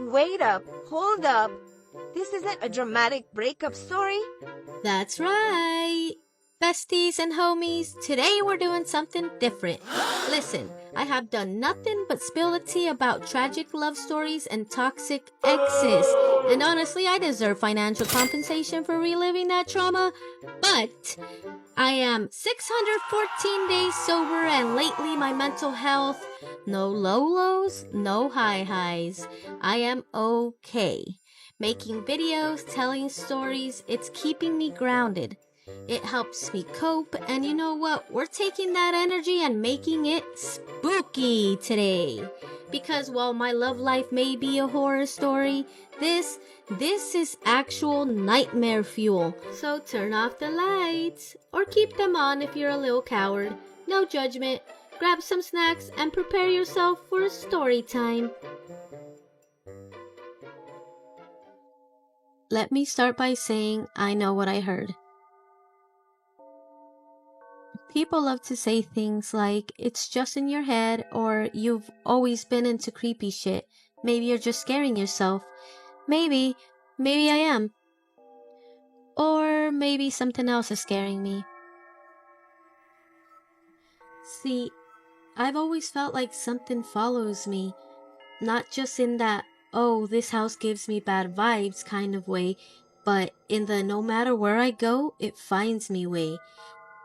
Wait up, hold up. This isn't a dramatic breakup story. That's right. Besties and homies, today we're doing something different. Listen, I have done nothing but spill the tea about tragic love stories and toxic exes. And honestly, I deserve financial compensation for reliving that trauma. But I am 614 days sober, and lately my mental health, no low lows, no high highs. I am okay. Making videos, telling stories, it's keeping me grounded. It helps me cope, and you know what? We're taking that energy and making it spooky today. Because while my love life may be a horror story, this is actual nightmare fuel. So turn off the lights, or keep them on if you're a little coward. No judgment. Grab some snacks and prepare yourself for a story time. Let me start by saying I know what I heard. People love to say things like, it's just in your head, or you've always been into creepy shit. Maybe you're just scaring yourself. Maybe I am. Or maybe something else is scaring me. See, I've always felt like something follows me. Not just in that, oh, this house gives me bad vibes kind of way, but in the no matter where I go, it finds me way.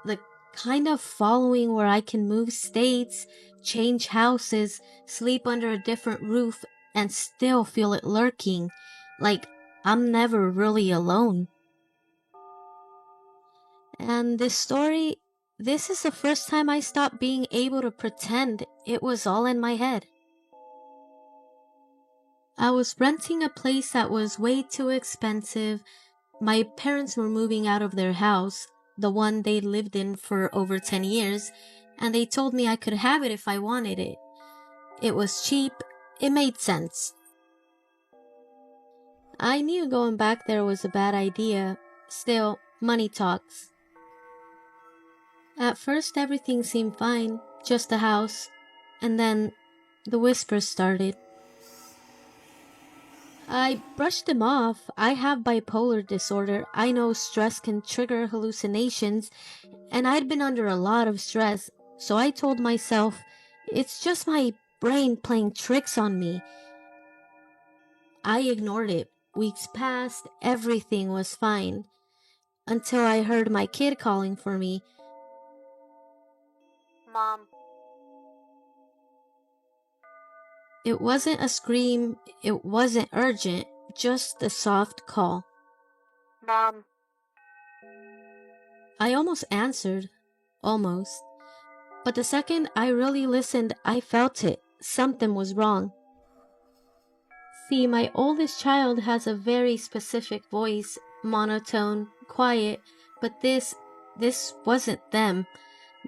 The kind of following where I can move states, change houses, sleep under a different roof, and still feel it lurking. Like I'm never really alone. And this is the first time I stopped being able to pretend it was all in my head. I was renting a place that was way too expensive. My parents were moving out of their house, the one they lived in for over 10 years, and they told me I could have it if I wanted it. It was cheap, it made sense. I knew going back there was a bad idea. Still, money talks. At first everything seemed fine, just the house, and then the whispers started. I brushed them off. I have bipolar disorder. I know stress can trigger hallucinations, and I'd been under a lot of stress, so I told myself, it's just my brain playing tricks on me. I ignored it. Weeks passed, everything was fine, until I heard my kid calling for me. Mom. It wasn't a scream, it wasn't urgent, just a soft call. Mom. I almost answered. Almost. But the second I really listened, I felt it. Something was wrong. See, my oldest child has a very specific voice, monotone, quiet, but this wasn't them.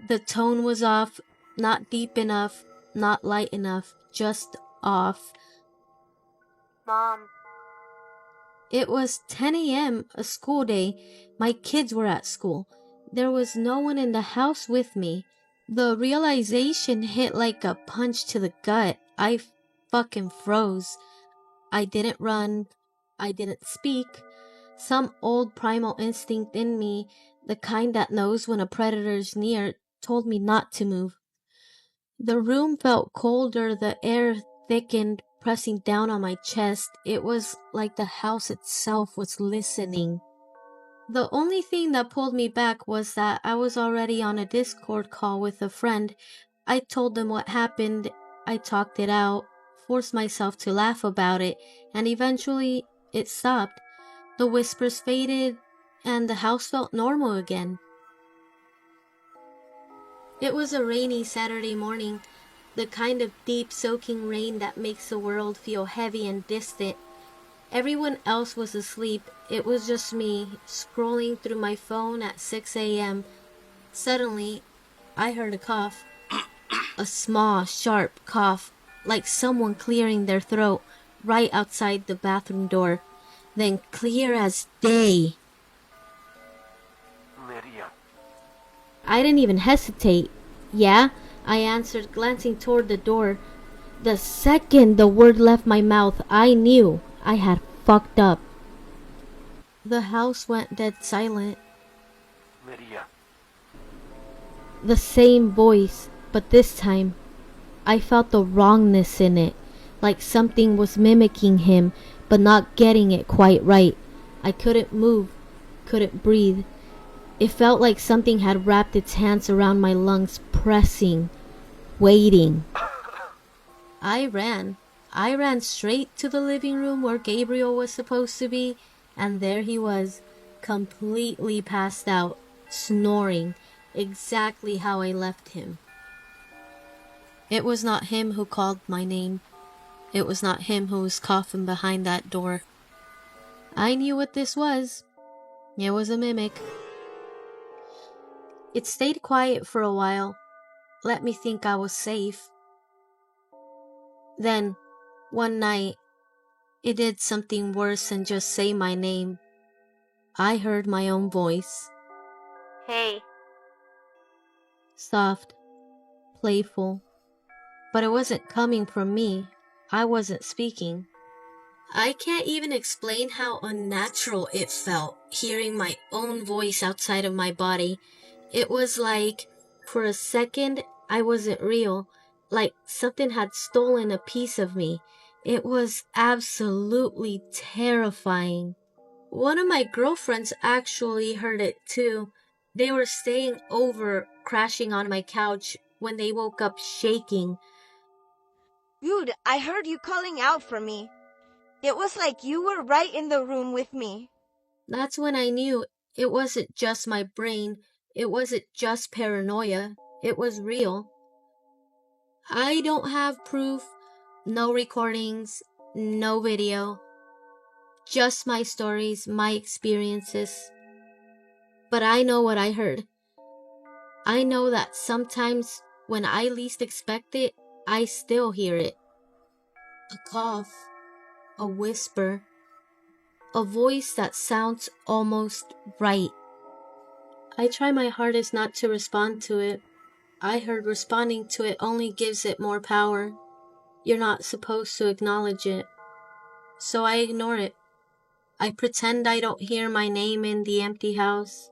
The tone was off, not deep enough, not light enough, just off. Mom. It was 10 a.m., a school day. My kids were at school. There was no one in the house with me. The realization hit like a punch to the gut. I fucking froze. I didn't run. I didn't speak. Some old primal instinct in me, the kind that knows when a predator's near, told me not to move. The room felt colder, the air thickened, pressing down on my chest. It was like the house itself was listening. The only thing that pulled me back was that I was already on a Discord call with a friend. I told them what happened, I talked it out, forced myself to laugh about it, and eventually it stopped. The whispers faded, and the house felt normal again. It was a rainy Saturday morning, the kind of deep soaking rain that makes the world feel heavy and distant. Everyone else was asleep. It was just me, scrolling through my phone at 6 a.m. Suddenly, I heard a cough. A small, sharp cough, like someone clearing their throat, right outside the bathroom door. Then clear as day. Lydia. I didn't even hesitate. Yeah, I answered, glancing toward the door. The second the word left my mouth, I knew I had fucked up. The house went dead silent. Lydia. The same voice, but this time, I felt the wrongness in it, like something was mimicking him, but not getting it quite right. I couldn't move, couldn't breathe. It felt like something had wrapped its hands around my lungs, pressing, waiting. I ran straight to the living room where Gabriel was supposed to be, and there he was, completely passed out, snoring, exactly how I left him. It was not him who called my name. It was not him who was coughing behind that door. I knew what this was. It was a mimic. It stayed quiet for a while, let me think I was safe. Then, one night, it did something worse than just say my name. I heard my own voice. Hey. Soft, playful, but it wasn't coming from me. I wasn't speaking. I can't even explain how unnatural it felt, hearing my own voice outside of my body. It was like, for a second, I wasn't real, like something had stolen a piece of me. It was absolutely terrifying. One of my girlfriends actually heard it too. They were staying over, crashing on my couch, when they woke up shaking. Dude, I heard you calling out for me. It was like you were right in the room with me. That's when I knew it wasn't just my brain. It wasn't just paranoia. It was real. I don't have proof, no recordings, no video. Just my stories, my experiences. But I know what I heard. I know that sometimes when I least expect it, I still hear it. A cough, a whisper, a voice that sounds almost right. I try my hardest not to respond to it. I heard responding to it only gives it more power. You're not supposed to acknowledge it. So I ignore it. I pretend I don't hear my name in the empty house.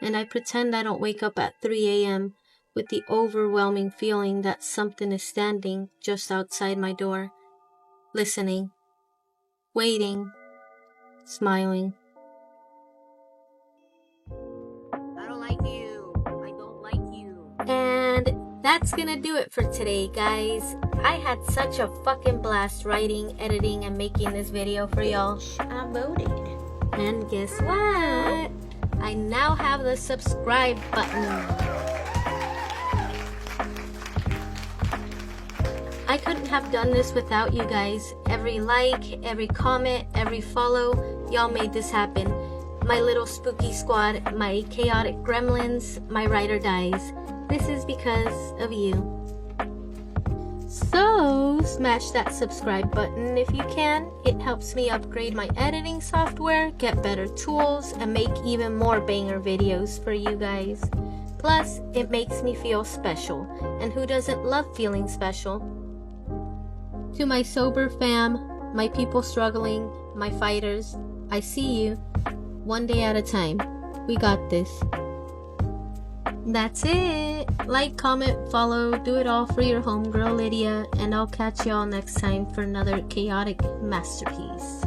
And I pretend I don't wake up at 3 a.m. with the overwhelming feeling that something is standing just outside my door, listening, waiting, smiling. I don't like you. I don't like you. And that's gonna do it for today, guys. I had such a fucking blast writing, editing, and making this video for y'all. I voted. And guess what? I now have the subscribe button. I couldn't have done this without you guys. Every like, every comment, every follow, y'all made this happen. My little spooky squad, my chaotic gremlins, my ride or dies. This is because of you. So, smash that subscribe button if you can. It helps me upgrade my editing software, get better tools, and make even more banger videos for you guys. Plus, it makes me feel special. And who doesn't love feeling special? To my sober fam, my people struggling, my fighters, I see you. One day at a time. We got this. That's it. Like, comment, follow, do it all for your homegirl Lydia, and I'll catch y'all next time for another chaotic masterpiece.